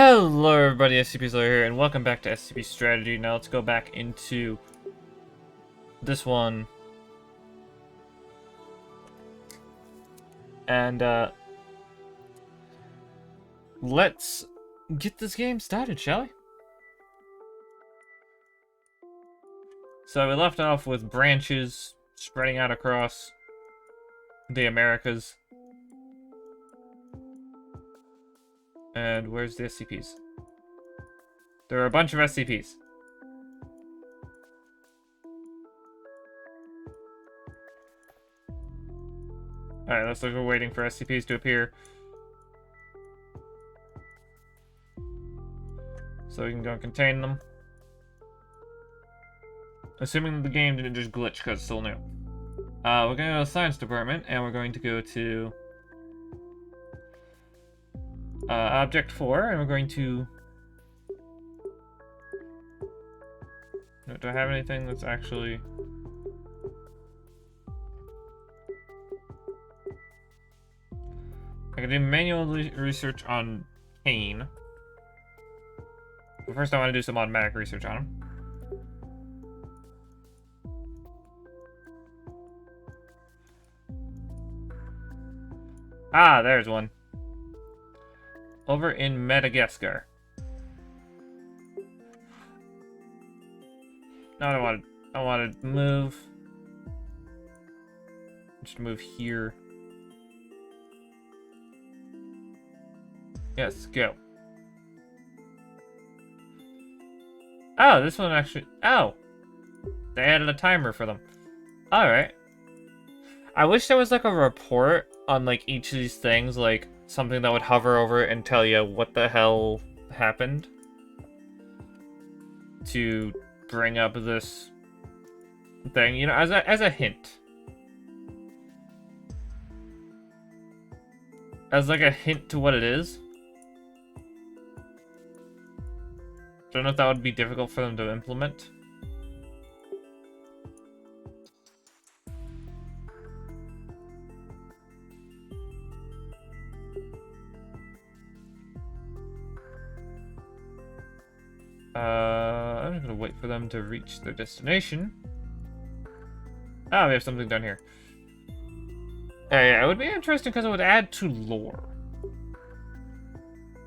Hello everybody, SCP Slayer here, and welcome back to SCP Strategy. Now let's go back into this one. And, let's get this game started, shall we? So we left off with branches spreading out across the Americas. And where's the SCPs? There are a bunch of SCPs. Alright, looks like we're waiting for SCPs to appear. So we can go and contain them. Assuming the game didn't just glitch because it's still new. We're going to go to the science department, and we're going to go to Object 4, and we're going to... Do I have anything that's actually... I can do manual research on Kane. But first I want to do some automatic research on him. Ah, there's one. Over in Madagascar. No, I want to move. Just move here. Yes, go. Oh, this one actually... Oh! They added a timer for them. Alright. I wish there was like a report on like each of these things, like something that would hover over it and tell you what the hell happened. To bring up this thing, you know, as a hint. As like a hint to what it is. Don't know if that would be difficult for them to implement. I'm just gonna wait for them to reach their destination. Ah, we have something down here. Yeah, it would be interesting because it would add to lore.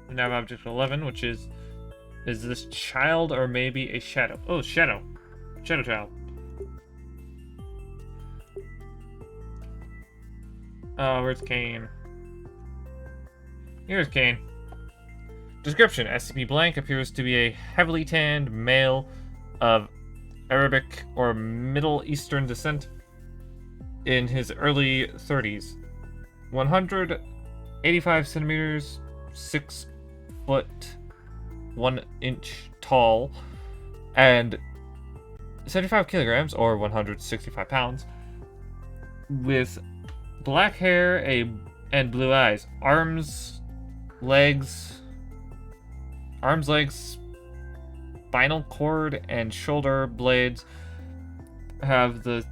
We now have Object 11, which is this child or maybe a shadow? Oh, shadow. Shadow child. Oh, where's Kane? Here's Kane. Description: SCP blank appears to be a heavily tanned male of Arabic or Middle Eastern descent in his early 30s. 185 centimeters, 6 foot 1 inch tall, and 75 kilograms or 165 pounds, with black hair and blue eyes. Arms, legs, spinal cord, and shoulder blades have the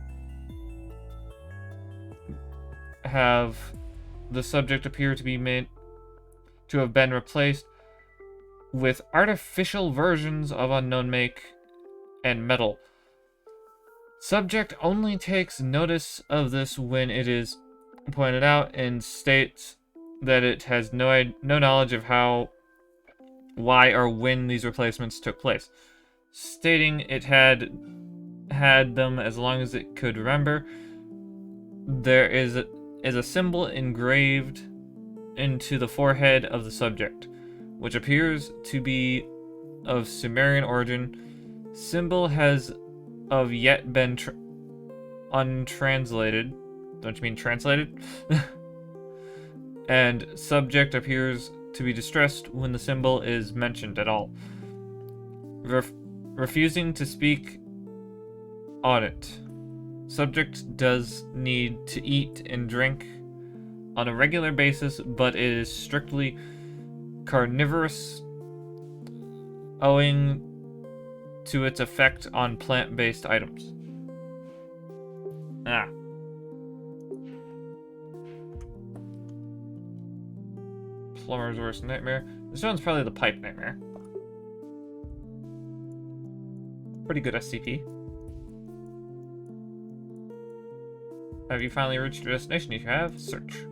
subject appear to be meant to have been replaced with artificial versions of unknown make and metal. Subject only takes notice of this when it is pointed out and states that it has no knowledge of how, why, or when these replacements took place, stating it had them as long as it could remember. There is a symbol engraved into the forehead of the subject, which appears to be of Sumerian origin. Symbol has of yet been untranslated. Don't you mean translated? And subject appears to be distressed when the symbol is mentioned at all. Refusing to speak on it. Subject does need to eat and drink on a regular basis, but it is strictly carnivorous, owing to its effect on plant-based items. Ah. Plumber's worst nightmare. This one's probably the Pipe Nightmare. Pretty good SCP. Have you finally reached your destination? If you have, search.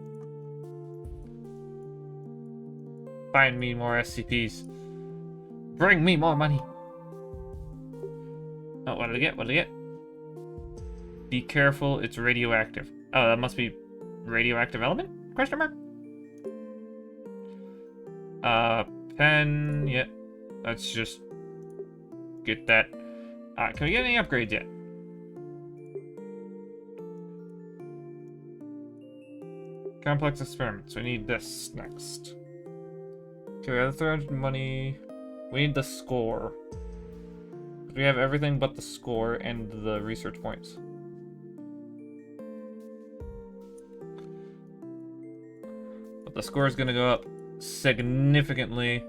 Find me more SCPs. Bring me more money. Oh, what did I get? What did I get? Be careful, it's radioactive. Oh, that must be radioactive element? Question mark? Pen, yeah. Let's just get that. Can we get any upgrades yet? Complex experiments. We need this next. Okay, we have the 300 money. We need the score. We have everything but the score and the research points. But the score is going to go up significantly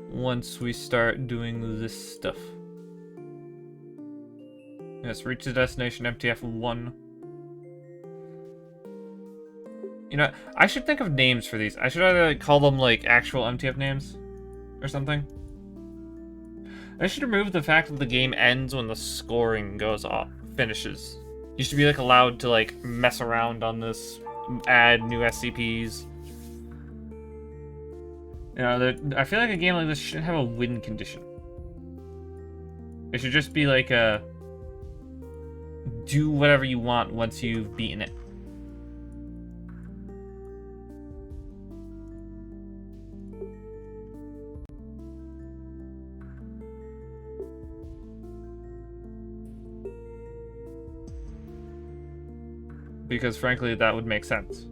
once we start doing this stuff. Yes, reach the destination, MTF-1. You know, I should think of names for these. I should either like, call them like actual MTF names or something. I should remove the fact that the game ends when the scoring goes off, finishes. You should be like allowed to like mess around on this, add new SCPs. You know, I feel like a game like this shouldn't have a win condition. It should just be like a do whatever you want once you've beaten it. Because frankly, that would make sense.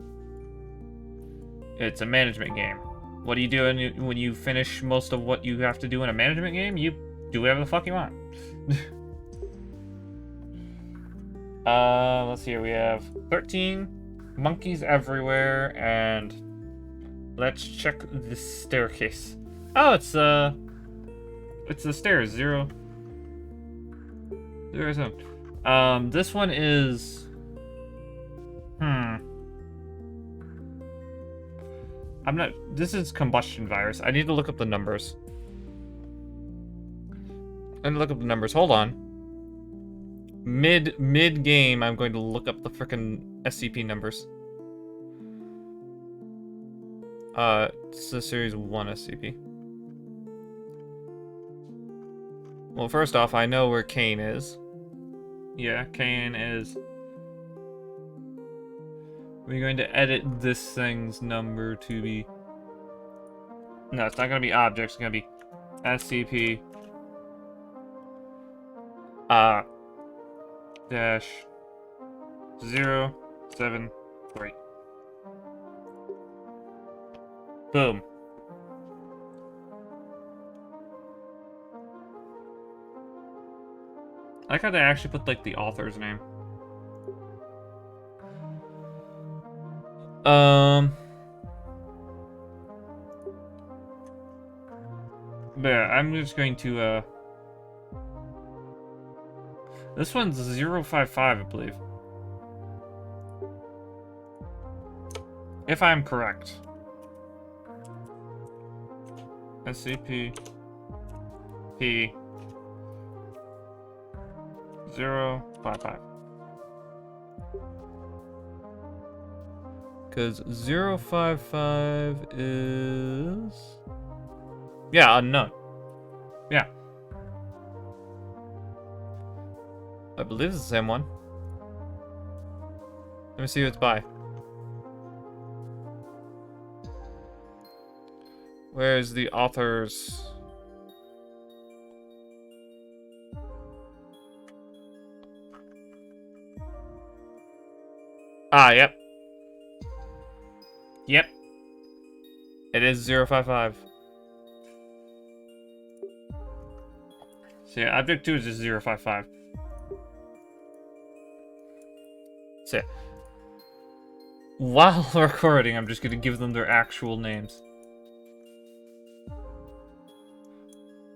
It's a management game. What do you do when you finish most of what you have to do in a management game? You do whatever the fuck you want. Let's see here. We have 13 monkeys everywhere, and let's check the staircase. Oh, it's the stairs. 0, 7. This one is. This is combustion virus. I need to look up the numbers. Hold on. Mid game, I'm going to look up the frickin' SCP numbers. It's the Series 1 SCP. Well, first off, I know where Kane is. Yeah, Kane is. We're going to edit this thing's number to be... No, it's not going to be objects. It's going to be SCP... dash 073. Boom. I like how they actually put, like, the author's name. But yeah, I'm just going to, this one's 055, I believe. If I'm correct. SCP P 055. Because 055 is... Yeah, unknown. Yeah. I believe it's the same one. Let me see who it's by. Where's the author's... Ah, yep. Yep. It is 055. So yeah, object 2 is just 055. So yeah. While recording, I'm just gonna give them their actual names.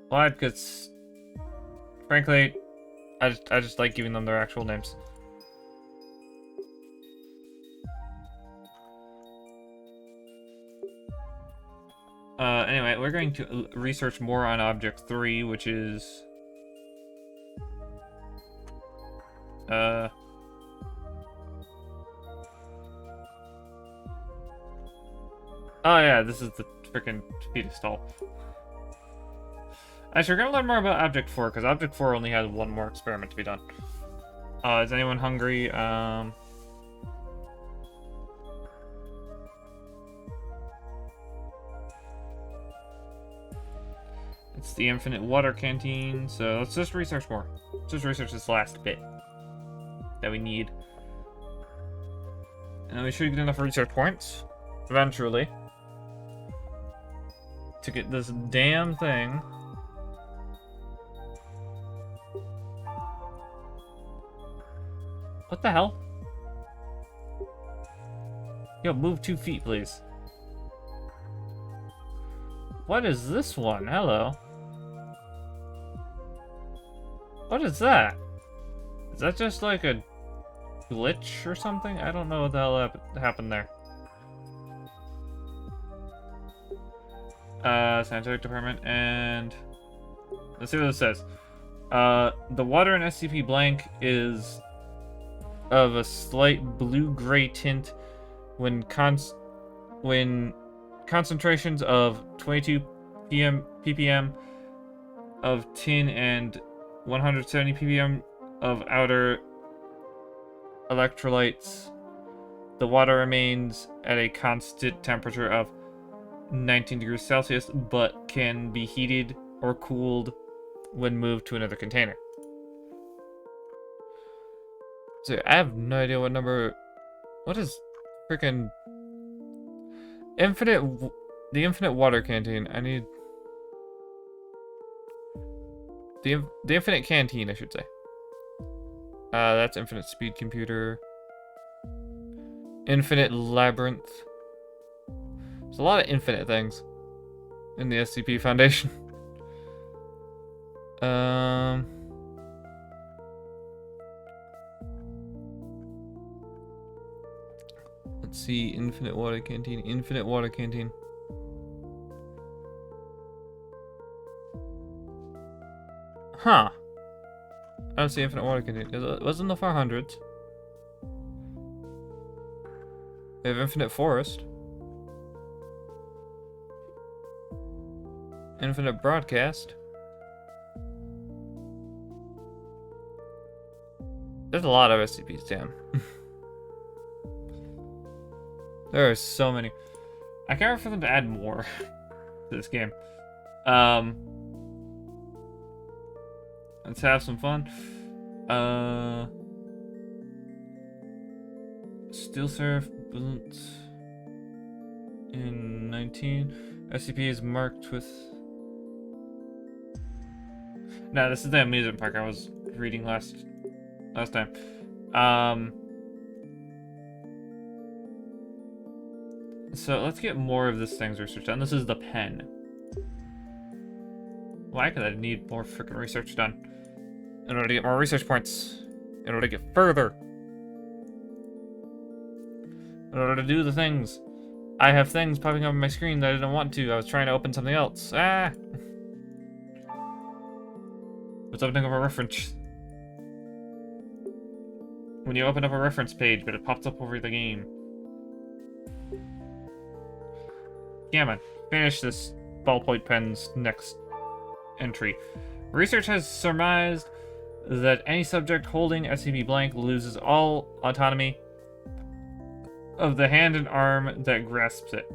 Why? Because, frankly, I just like giving them their actual names. Anyway, we're going to research more on Object 3, which is... Oh yeah, this is the freaking pedestal. Actually, we're gonna learn more about Object 4, because Object 4 only has one more experiment to be done. Is anyone hungry? It's the infinite water canteen, so let's just research more. Let's just research this last bit that we need. And we should get enough research points, eventually, to get this damn thing. What the hell? Yo, move 2 feet, please. What is this one? Hello. What is that? Is that just like a glitch or something? I don't know what the hell happened there. Scientific department, and let's see what it says. The water in SCP blank is of a slight blue-gray tint when concentrations of 22 ppm of tin and 170 ppm of outer electrolytes. The water remains at a constant temperature of 19 degrees Celsius, but can be heated or cooled when moved to another container. So I have no idea what number... What is freaking... The infinite water canteen. I need... The infinite canteen, I should say. That's infinite speed computer. Infinite labyrinth. There's a lot of infinite things in the SCP Foundation. Let's see, infinite water canteen, infinite water canteen. Huh. I don't see infinite water canteen. It was in the 400s. We have infinite forest. Infinite broadcast. There's a lot of SCPs, damn. There are so many. I can't wait for them to add more to this game. Let's have some fun. Steel Surf built in 19. SCP is marked with... No, this is the amusement park I was reading last time. So let's get more of this thing's research done. This is the pen. Why could I need more freaking research done? In order to get more research points. In order to get further. In order to do the things. I have things popping up on my screen that I didn't want to. I was trying to open something else. Ah! It's opening up a reference. When you open up a reference page, but it pops up over the game. Damn it. Finish this ballpoint pen's next entry. Research has surmised that any subject holding SCP blank loses all autonomy of the hand and arm that grasps it.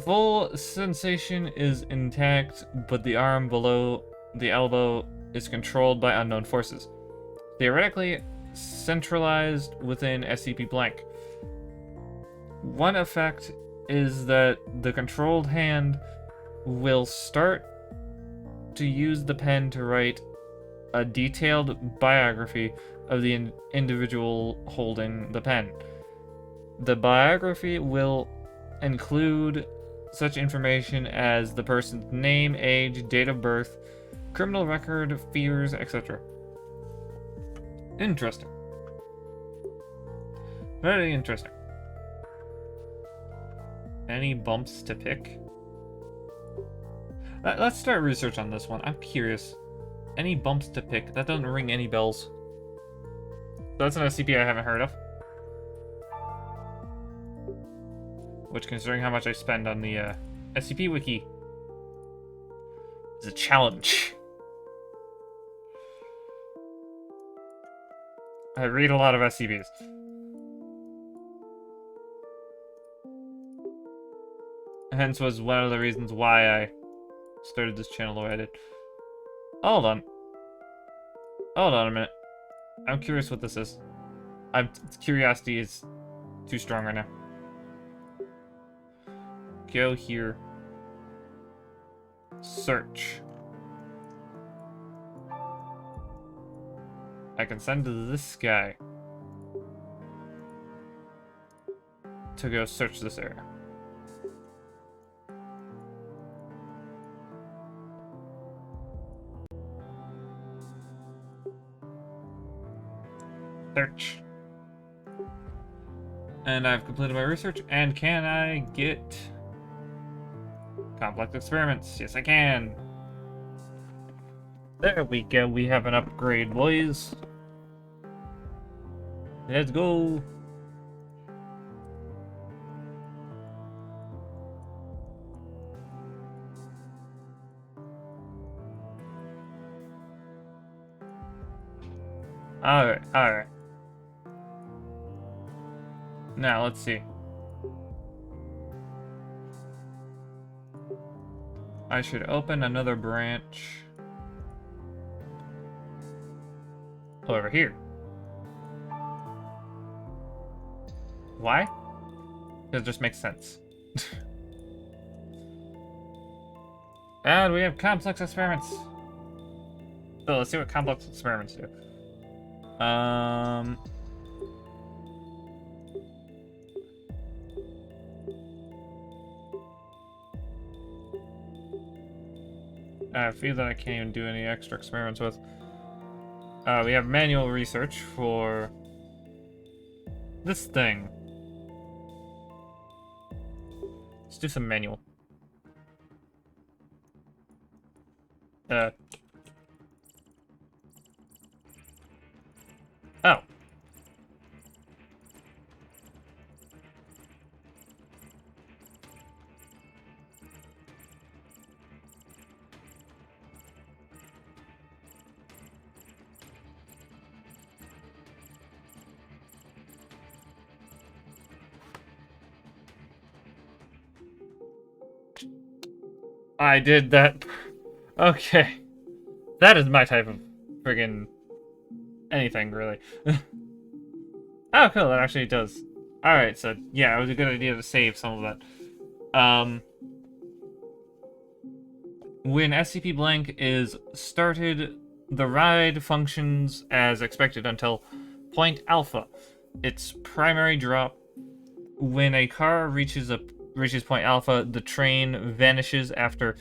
Full sensation is intact, but the arm below the elbow is controlled by unknown forces. Theoretically centralized within SCP blank. One effect is that the controlled hand will start to use the pen to write a detailed biography of the individual holding the pen. The biography will include such information as the person's name, age, date of birth, criminal record, fears, etc. Interesting. Very interesting. Any bumps to pick? Let's start research on this one. I'm curious. Any bumps to pick? That doesn't ring any bells. So that's an SCP I haven't heard of. Which, considering how much I spend on the SCP Wiki, is a challenge. I read a lot of SCPs. Hence was one of the reasons why I started this channel the way I did. Hold on. Hold on a minute. I'm curious what this is. Curiosity is too strong right now. Go here. Search. I can send this guy to go search this area. Search. And I've completed my research, and can I get complex experiments? Yes, I can. There we go, we have an upgrade, boys. Let's go. Alright. Now, let's see. I should open another branch over here. Why? Because it just makes sense. And we have complex experiments. So let's see what complex experiments do. I feel that I can't even do any extra experiments with. We have manual research for this thing. Let's do some manual. Oh. I did that. Okay. That is my type of friggin' anything, really. Oh, cool, that actually does. Alright, so, yeah, it was a good idea to save some of that. When SCP blank is started, the ride functions as expected until point alpha. Its primary drop. When a car reaches point alpha, the train vanishes after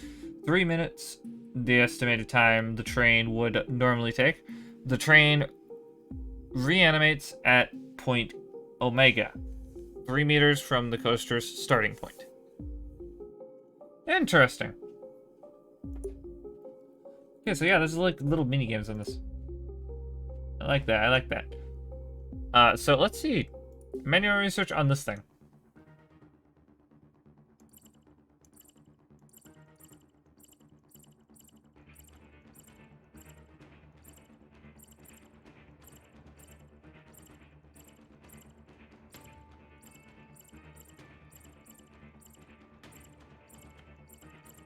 3 minutes, the estimated time the train would normally take. The train reanimates at point omega, 3 meters from the coaster's starting point. Interesting. Okay, so yeah, there's like little mini games in this. I like that. So let's see. Manual research on this thing.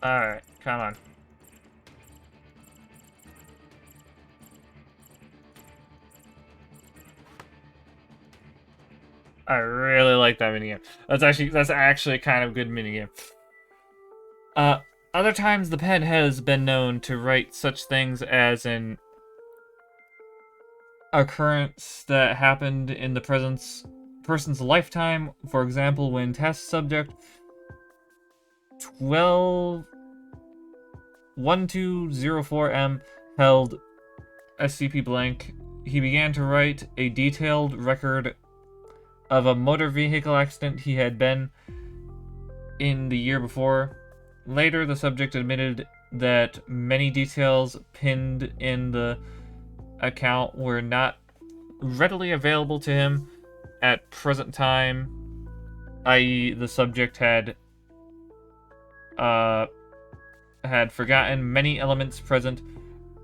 Alright, come on. I really like that minigame. That's actually kind of a good minigame. Other times the pen has been known to write such things as an occurrence that happened in the person's lifetime. For example, when test subject 12-1204M held SCP blank, he began to write a detailed record of a motor vehicle accident he had been in the year before. Later, the subject admitted that many details pinned in the account were not readily available to him at present time, i.e. the subject had forgotten many elements present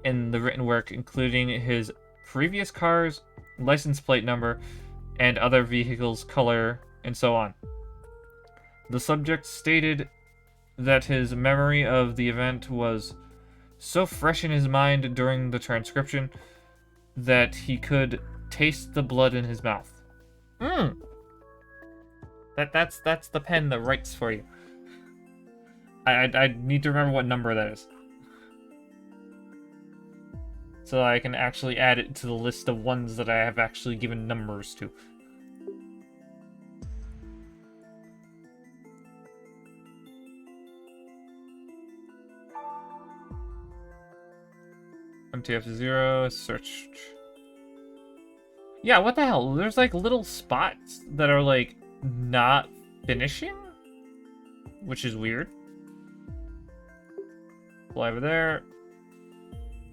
in the written work, including his previous car's license plate number and other vehicles' color, and so on. The subject stated that his memory of the event was so fresh in his mind during the transcription that he could taste the blood in his mouth. That's the pen that writes for you. I need to remember what number that is, so I can actually add it to the list of ones that I have actually given numbers to. MTF0, search. Yeah, what the hell? There's like little spots that are like not finishing, which is weird. Fly over there.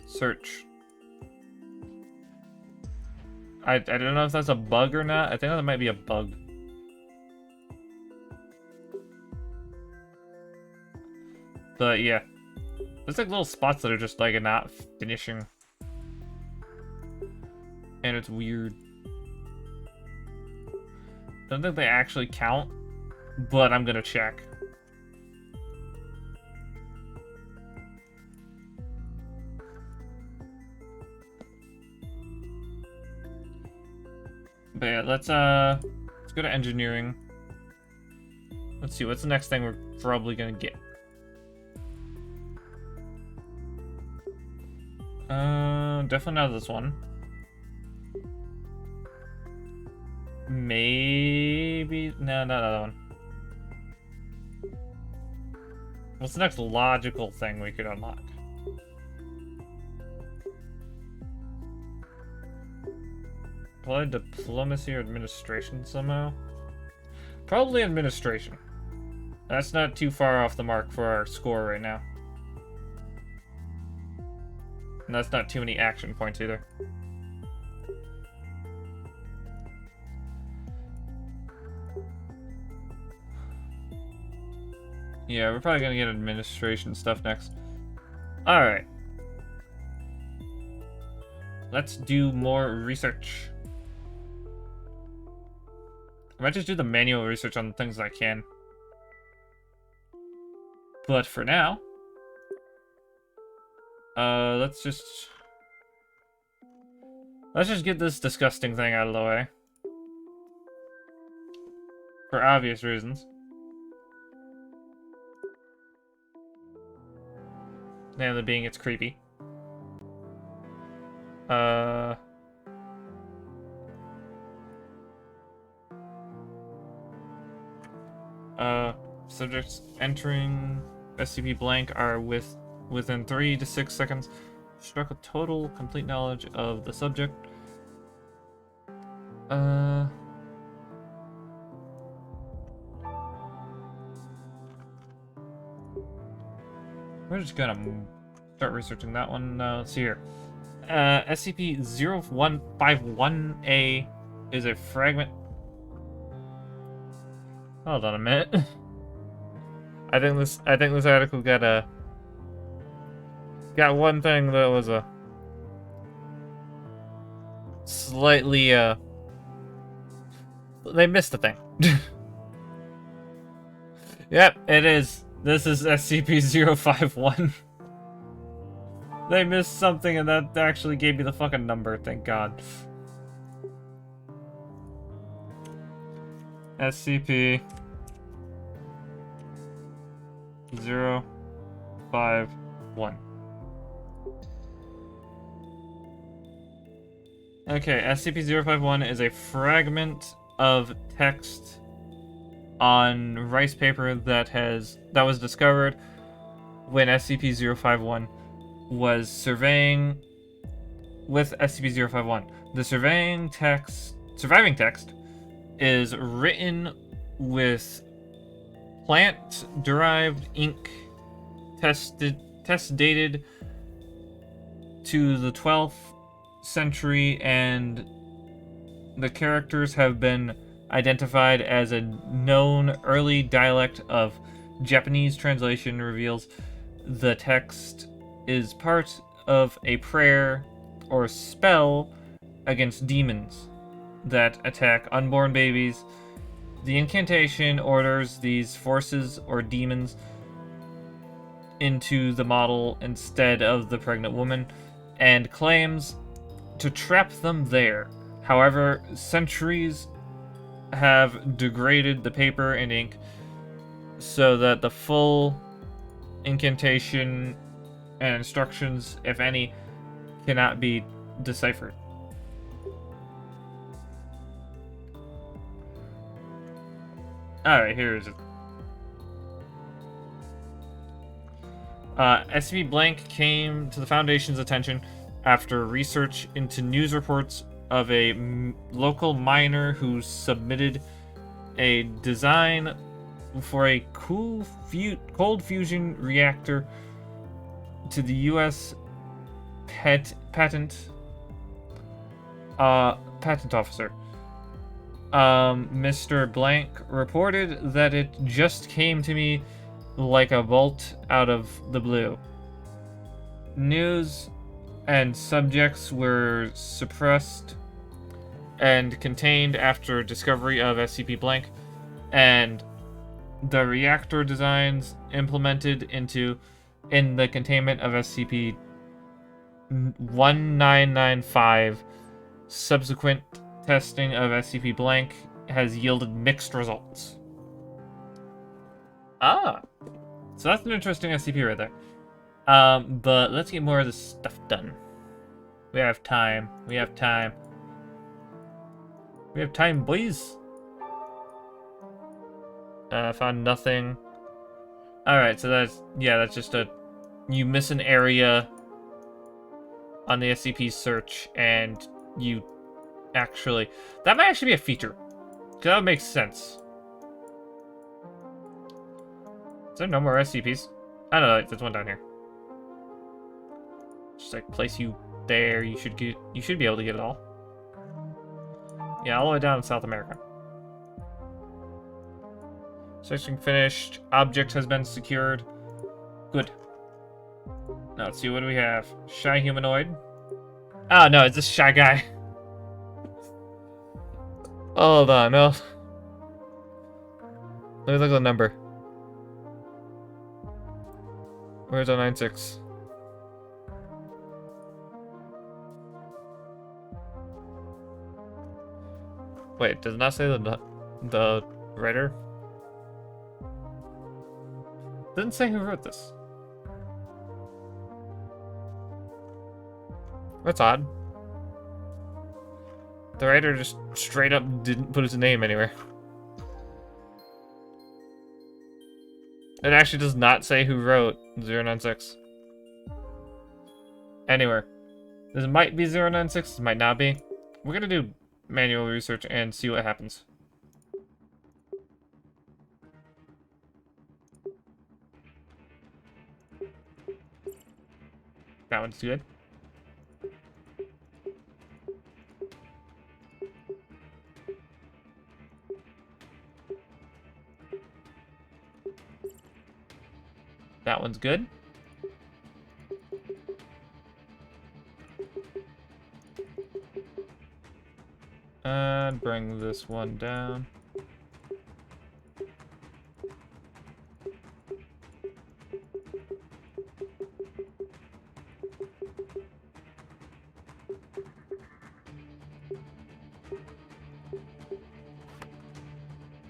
Search. I don't know if that's a bug or not. I think that might be a bug. But yeah. There's like little spots that are just like not finishing. And it's weird. I don't think they actually count, but I'm gonna check. But yeah, let's go to engineering. Let's see, what's the next thing we're probably gonna get? Definitely not this one. Maybe... No, not that one. What's the next logical thing we could unlock? Probably diplomacy or administration somehow? Probably administration. That's not too far off the mark for our score right now. And that's not too many action points either. Yeah, we're probably gonna get administration stuff next. Alright. Let's do more research. I might just do the manual research on the things I can. But for now, let's just get this disgusting thing out of the way. For obvious reasons. Namely being it's creepy. Subjects entering SCP blank are within 3 to 6 seconds struck a total complete knowledge of the subject. We're just gonna start researching that one. Let's see here. SCP-0151-A is a fragment. Hold on a minute. I think this article got one thing that was a slightly they missed a thing. Yep, it is. This is SCP-051. They missed something and that actually gave me the fucking number, thank God. SCP-051. Okay, SCP-051 is a fragment of text on rice paper that was discovered when SCP-051 was surveying with SCP-051. The surviving text is written with plant-derived ink Tests dated to the 12th century, and the characters have been identified as a known early dialect of Japanese. Translation reveals the text is part of a prayer or spell against demons that attack unborn babies. The incantation orders these forces or demons into the model instead of the pregnant woman and claims to trap them there. However, centuries have degraded the paper and ink so that the full incantation and instructions, if any, cannot be deciphered. Alright, here is it. SCP Blank came to the Foundation's attention after research into news reports of a local miner who submitted a design for a cold fusion reactor to the U.S. patent officer. Mr. Blank reported that it just came to me like a bolt out of the blue. News and subjects were suppressed and contained after discovery of SCP Blank, and the reactor designs implemented in the containment of SCP-1995. Subsequent testing of SCP Blank has yielded mixed results. Ah, so that's an interesting SCP right there. But let's get more of this stuff done. We have time. We have time. We have time, boys. Found nothing. Alright, so that's just you miss an area on the SCP search, and you actually... That might actually be a feature. Because that would make sense. Is there no more SCPs? I don't know, there's one down here. Just like place you there, you should be able to get it all. Yeah, all the way down in South America. Searching finished. Object has been secured. Good. Now let's see, what do we have? Shy humanoid. Oh no, it's this shy guy. Hold on, no. Let me look at the number. Where's 096? Wait, does it not say the writer? Doesn't say who wrote this. That's odd. The writer just straight up didn't put his name anywhere. It actually does not say who wrote 096. Anywhere. This might be 096, this might not be. We're gonna do manual research and see what happens. That one's good. That one's good. And bring this one down.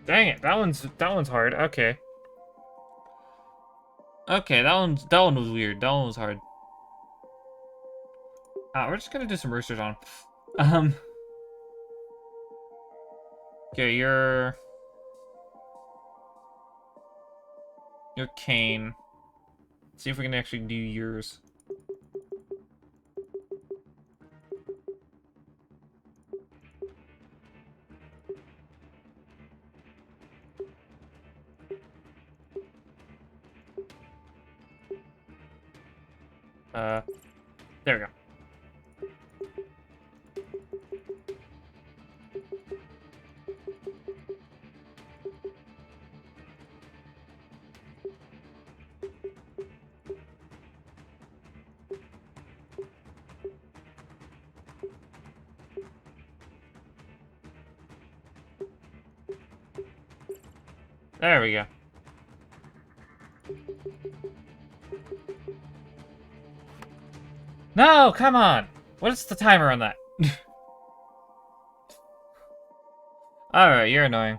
Dang it, that one's hard. Okay. Okay, that one was weird. That one was hard. We're just gonna do some research on him. Okay, you're Kane. Let's see if we can actually do yours. There we go. There we go. No, come on! What's the timer on that? Alright, you're annoying.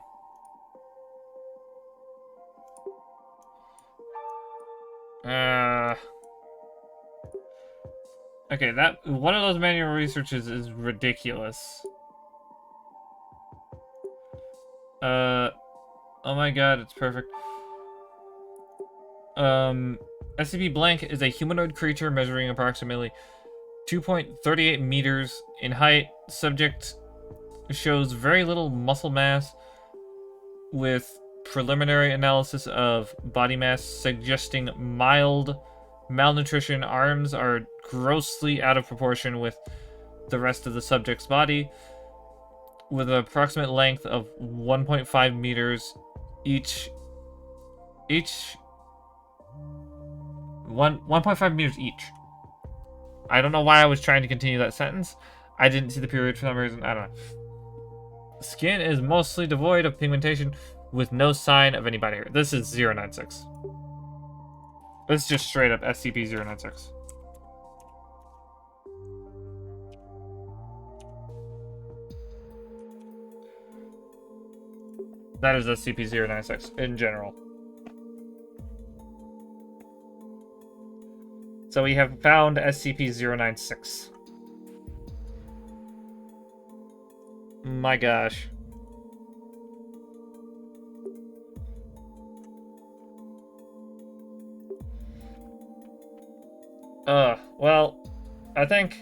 Okay, that one of those manual researches is ridiculous. Oh my god, it's perfect. SCP blank is a humanoid creature measuring approximately 2.38 meters in height. Subject shows very little muscle mass, with preliminary analysis of body mass suggesting mild malnutrition. Arms are grossly out of proportion with the rest of the subject's body, with an approximate length of 1.5 meters each. 1.5 meters each. I don't know why I was trying to continue that sentence. I didn't see the period for some reason. I don't know. Skin is mostly devoid of pigmentation, with no sign of any body hair. This is 096. This is just straight up SCP-096. That is SCP-096 in general. So we have found SCP-096. My gosh. Well, I think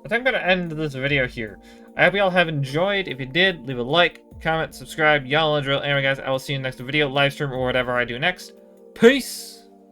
I'm gonna end this video here. I hope y'all have enjoyed. If you did, leave a like, comment, subscribe. Y'all know the drill. Anyway, guys, I will see you in the next video, live stream, or whatever I do next. Peace!